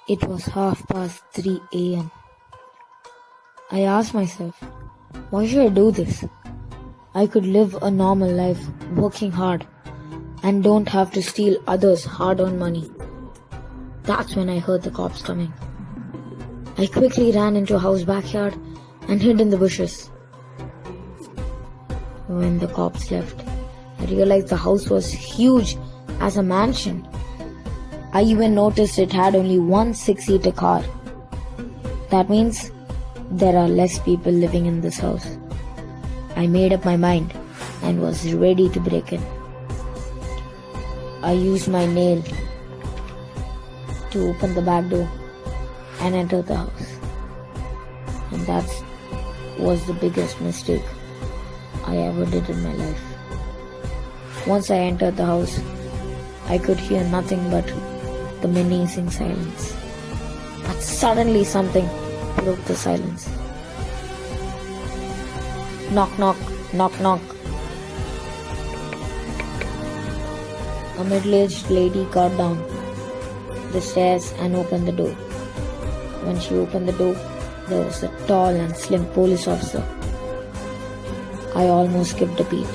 It was 3:30 a.m. I asked myself, why should I do this? I could live a normal life, working hard, and don't have to steal others' hard-earned money. That's when I heard the cops coming. I quickly ran into a house backyard and hid in the bushes. When the cops left, I realized the house was huge as a mansion. I even noticed it had only one 6-seater car. That means there are less people living in this house. I made up my mind and was ready to break in. I used my nail to open the back door and enter the house. And that was the biggest mistake I ever did in my life. Once I entered the house, I could hear nothing but the menacing silence. But suddenly something broke the silence. Knock, knock, knock, knock. A middle-aged lady got down the stairs and opened the door. When she opened the door, there was a tall and slim police officer. I almost skipped a beat.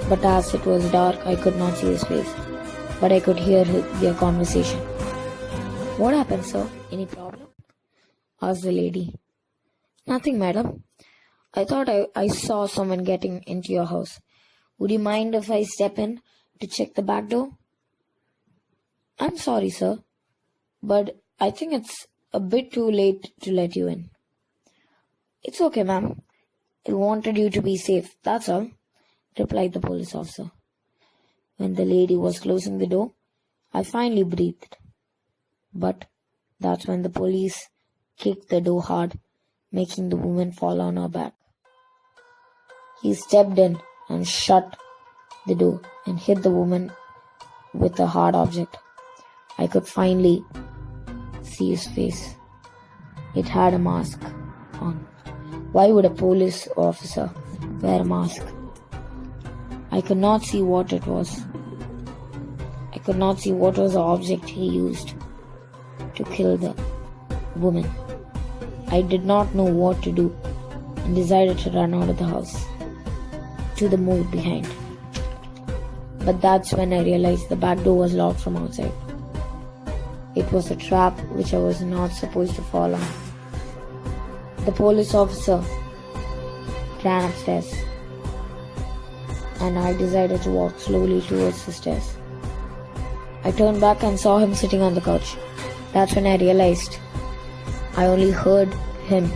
But as it was dark, I could not see his face. But I could hear their conversation. "What happened, sir? Any problem?" asked the lady. "Nothing, madam. I thought I saw someone getting into your house. Would you mind if I step in to check the back door?" "I'm sorry, sir, but I think it's a bit too late to let you in." "It's okay, ma'am. I wanted you to be safe, that's all," replied the police officer. When the lady was closing the door, I finally breathed. But that's when the police kicked the door hard, making the woman fall on her back. He stepped in and shut the door and hit the woman with a hard object. I could finally see his face. It had a mask on. Why would a police officer wear a mask? I could not see what it was. I could not see what was the object he used to kill the woman. I did not know what to do and decided to run out of the house to the moor behind. But that's when I realized the back door was locked from outside. It was a trap which I was not supposed to fall on. The police officer ran upstairs, and I decided to walk slowly towards the stairs. I turned back and saw him sitting on the couch. That's when I realized I only heard him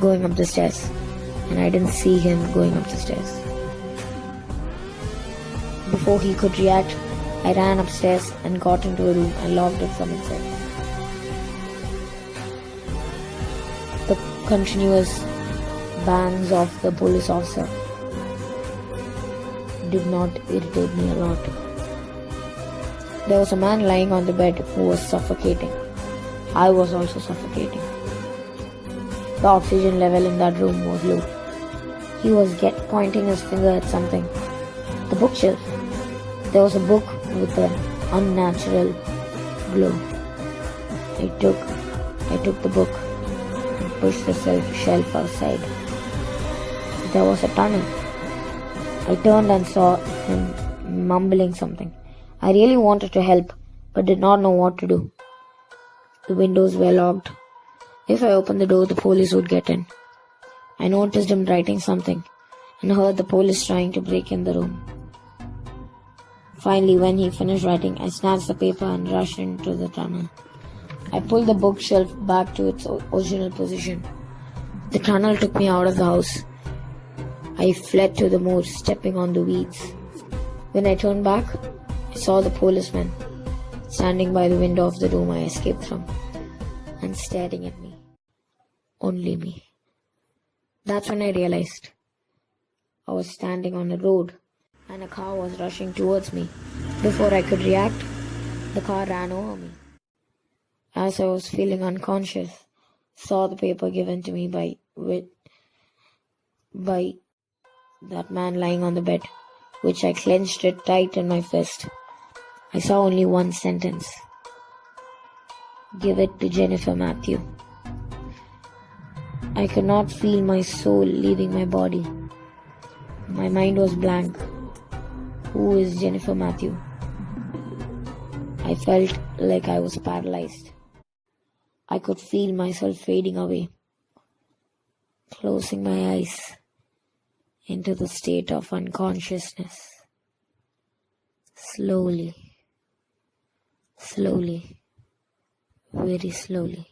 going up the stairs, and I didn't see him going up the stairs. Before he could react, I ran upstairs and got into a room and locked it from inside. The continuous bangs of the police officer did not irritate me a lot. There was a man lying on the bed who was suffocating. I was also suffocating. The oxygen level in that room was low. He was pointing his finger at something. The bookshelf. There was a book with an unnatural glow. I took the book and pushed the shelf aside. There was a tunnel. I turned and saw him mumbling something. I really wanted to help, but did not know what to do. The windows were locked. If I opened the door, the police would get in. I noticed him writing something and heard the police trying to break in the room. Finally, when he finished writing, I snatched the paper and rushed into the tunnel. I pulled the bookshelf back to its original position. The tunnel took me out of the house. I fled to the moor, stepping on the weeds. When I turned back, I saw the policeman standing by the window of the room I escaped from and staring at me. Only me. That's when I realized I was standing on a road and a car was rushing towards me. Before I could react, the car ran over me. As I was feeling unconscious, saw the paper given to me by that man lying on the bed, which I clenched it tight in my fist. I saw only one sentence. give it to Jennifer Matthew. I could not feel my soul leaving my body. My mind was blank. Who is Jennifer Matthew? I felt like I was paralyzed. I could feel myself fading away, closing my eyes into the state of unconsciousness. Slowly, very slowly.